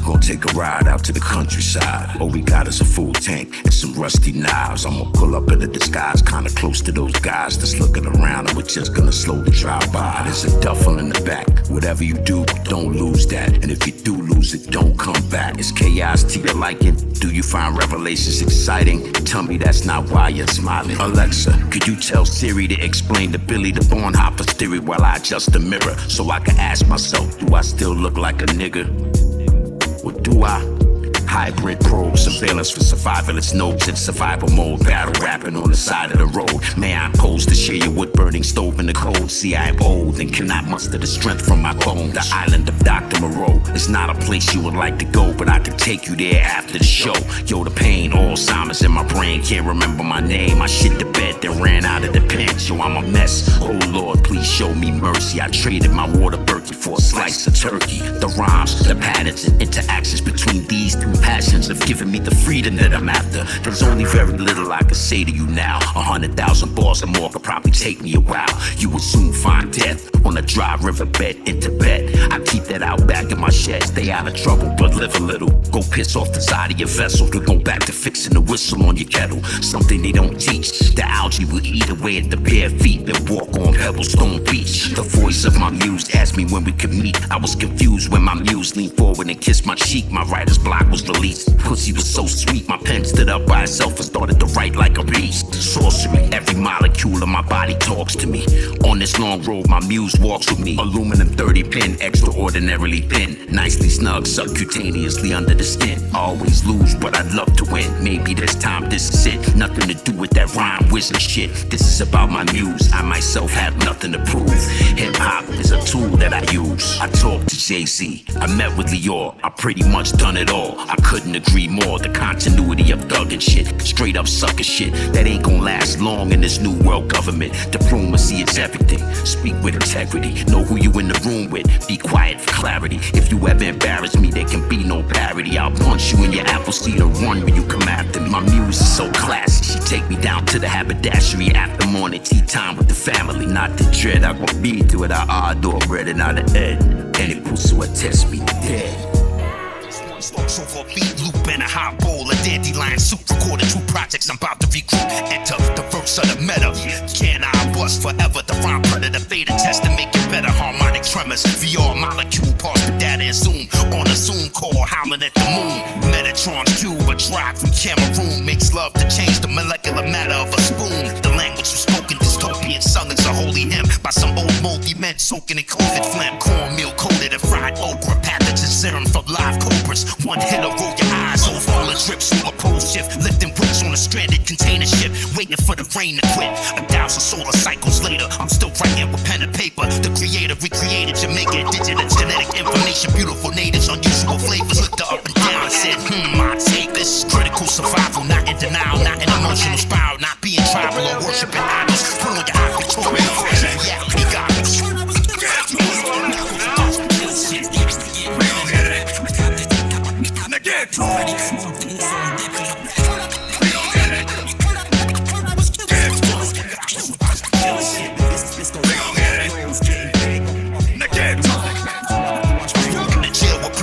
gon' take a ride out to the countryside. All we got is a full tank and some rusty knives. I'ma pull up in a disguise, kinda close to those guys that's looking around, and we're just gonna slowly drive by. There's a duffel in the back. Whatever you do, don't lose that. And if you do lose it, don't come back. Is chaos to your liking? Do you find revelations exciting? Tell me that's not why you're smiling. Alexa, could you tell Siri to explain to Billy the Bonhoeffer's theory while I adjust the mirror so I can ask myself, do I still look like a nigga? Or do I? Hybrid probe, surveillance for survival, it's nodes in survival mode. Battle rapping on the side of the road. May I pose to share your wood burning stove in the cold? See, I'm old and cannot muster the strength from my bone. The island of Dr. Moreau is not a place you would like to go, but I can take you there after the show. Yo, the pain, Alzheimer's in my brain, can't remember my name. I shit the bed, then ran out of the pants. Yo, I'm a mess. Oh Lord, please show me mercy. I traded my water Berkey for a slice of turkey. The rhymes, the patterns, and interactions between these two passions have given me the freedom that I'm after. There's only very little I can say to you now. 100,000 bars or more could probably take me a while. You will soon find death on a dry riverbed in Tibet. I keep that out back in my shed. Stay out of trouble, but live a little. Go piss off the side of your vessel to go back to fixing the whistle on your kettle. Something they don't teach. The algae will eat away at the bare feet that walk on Pebblestone Beach. The voice of my muse asked me when we could meet. I was confused when my muse leaned forward and kissed my cheek. My writer's block was released. Pussy was so sweet, my pen stood up by itself and started to write like a beast. Sorcery, every molecule of my body talks to me. On this long road, my muse walks with me. Aluminum 30 pin, extraordinarily thin, nicely snug, subcutaneously under the skin. Always lose, but I'd love to win. Maybe this time this is it. Nothing to do with that rhyme wizard shit. This is about my muse. I myself have nothing to prove. Hip hop is a tool that I use. I talked to Jay-Z, I met with Lior. I pretty much done it all. I couldn't agree more. The continuity of thug and shit, straight up sucker shit, that ain't gonna last long in this new world government. Diplomacy is everything. Speak with integrity. Know who you in the room with. Be quiet for clarity. If you ever embarrass me, there can be no parody. I'll punch you in your apple seed and run when you come after me. My muse is so classy. She take me down to the haberdashery after morning tea time with the family. Not the dread, I gon' be to it. I adore bread and out of head. Any pussy will test me dead. Smokes over a beat loop and a hot bowl of dandelion soup. Recorded 2 projects, I'm about to regroup. Enter the verse of the meta. Can I bust forever? The rhyme predator, beta test to make it better. Harmonic tremors, VR molecule, pause the data and zoom. On a Zoom call, howling at the moon. Metatron's cube, a drive from Cameroon. Makes love to change the molecular matter of a spoon. The language was spoken, dystopian, sung as a holy hymn by some old moldy men soaking in COVID phlegm. Cornmeal coated and fried okra, pathogen serum from live cobras. One hit will roll your eyes over all the drips on a pole shift. Lifting bricks on a stranded container ship, waiting for the rain to quit. 1,000 solar cycles later, I'm still writing with pen and paper. The creator recreated Jamaica, indigenous genetic information. Beautiful natives, unusual flavors. Looked her up and down and said, I take this. Critical survival, not in denial, not in emotional spiral, not being tribal or worshiping idols. Put on your high Victorian version, reality goggles.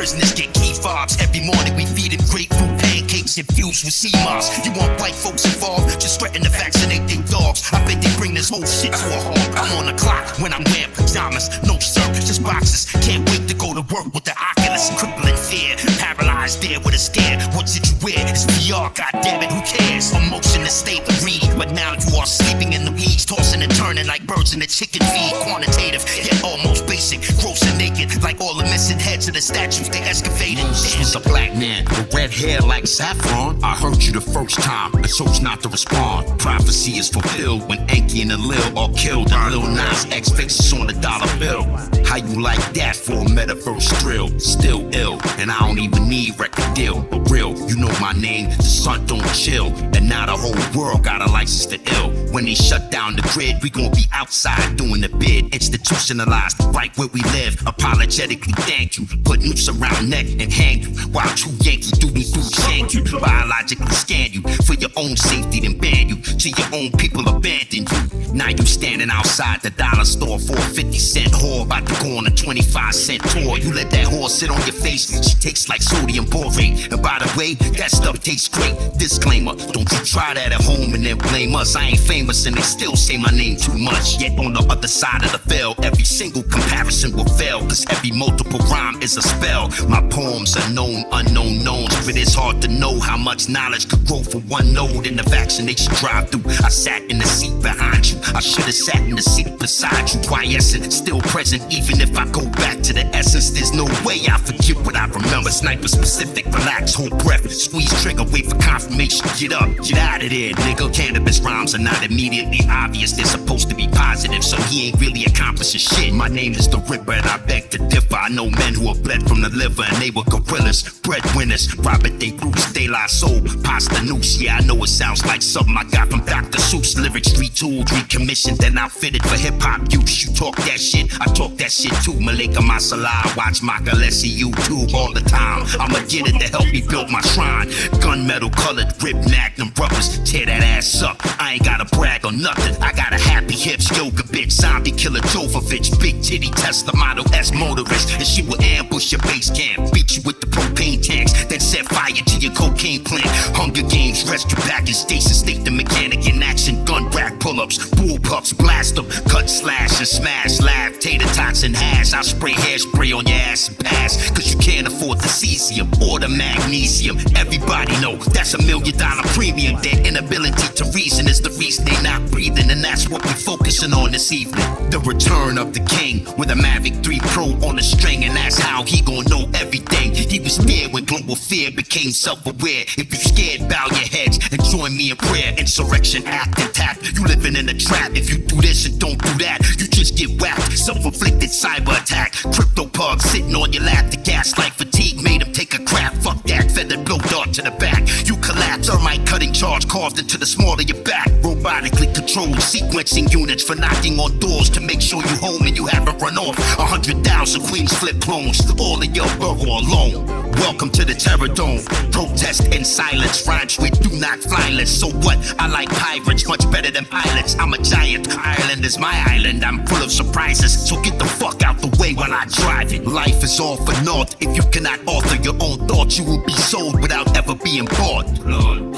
Prisoners get key fobs. Every morning we feed them grapefruit pancakes infused with sea moss. You want white folks involved? Just threaten to vaccinate their dogs. I bet they bring this whole shit to a halt. I'm on the clock when I'm wearing pajamas. No shirt, just boxes. Can't wait to go to work with the Oculus. Crippling fear, paralyzed there with a stare. What did you wear? It's VR, goddammit, who cares? Emotion is state of read, but now you are sleeping in the weeds, tossing and turning like birds in a chicken feed. Quantitative, yet almost basic. Gross and naked, like all the missing heads of the statues they excavated. This was a black man with red hair like saffron. I heard you the first time, I chose not to respond. Prophecy is fulfilled when Enki and the Lil are killed. And Lil Nas X faces on a dollar bill. How you like that for a metaverse thrill? Still ill, and I don't even need record deal. But real, you know my name, the sun don't chill. And now the whole world got a license to ill. When they shut down the grid, grid. We gon' be outside doing the bid. Institutionalized right where we live. Apologetically thank you. Put noose around neck and hang you. While true Yankee do me through shank you. Biologically scan you. For your own safety then ban you. Till your own people abandon you. Now you standing outside the dollar store for a 50-cent whore. About to go on a 25-cent tour. You let that whore sit on your face. She tastes like sodium borate. And by the way, that stuff tastes great. Disclaimer, don't you try that at home and then blame us. I ain't famous and they still say my name too much. Yet on the other side of the veil, every single comparison will fail. Cause every multiple rhyme is a spell. My poems are known, unknown knowns. But it's hard to know how much knowledge could grow from one node in the vaccination drive-through. I sat in the seat behind you. I should've sat in the seat beside you. Quiescent, still present, even if I go back to the essence. There's no way I forget what I remember. Sniper specific, relax, hold breath. Squeeze trigger, wait for confirmation. Get up, get out of there, nigga. Cannabis rhymes are not immediately obvious. They're supposed to be positive, so he ain't really accomplishing shit. My name is the Ripper and I beg to differ. I know men who have bled from the liver and they were gorillas, breadwinners. Robert De Bruce, De La Soul, Pasta Noose. Yeah, I know it sounds like something I got from Dr. Seuss. Lyrics retooled, recommissioned, then outfitted for hip-hop use. You talk that shit, I talk that shit too. Malika Masala, watch Makalesi YouTube all the time. I'ma get it to help me build my shrine. Gunmetal colored, rip magnum rubbers, tear that ass up. I ain't gotta brag or nothing. I got a happy hips, yoga bitch, zombie killer Jovovich, big titty Tesla Model S motorist, and she will ambush your base camp, beat you with the propane tanks, then set fire to your cocaine plant. Hunger Games, rest you back in stasis, state the mechanic in action, gun rack pull-ups, bull pups, blast them, cut, slash, and smash, laugh, tater tots and hash. I'll spray hairspray on your ass and pass, cause you can't afford the cesium or the magnesium. Everybody know that's $1 million premium. Their inability to reason is the reason they not breathing, and that's what we're focusing on this evening. The return of the king with a Mavic 3 Pro on the string, and that's how he gon' know everything. He was there when global fear became self-aware. If you scared, bow your heads and join me in prayer. Insurrection, act intact. You living in a trap. If you do this and don't do that, you just get whacked. Self-inflicted cyber attack. Crypto pug sitting on your lap. The gaslight fatigue made him take a crap. Fuck that, feathered blow dart to the back. You collapse, thermite cutting charge carved into the small of your back. Robotically controlled sequencing units for knocking on doors to make sure you home and you haven't run off. 100,000 Queens flip clones, all in your borough alone. Welcome to the Terror Dome. Protest in silence, rhymes with do not violence. So what? I like pirates much better than pilots. I'm a giant, Ireland is my island. I'm full of surprises, so get the fuck out the way while I drive it. Life is all for naught. If you cannot author your own thoughts, you will be sold without ever being bought. Lord.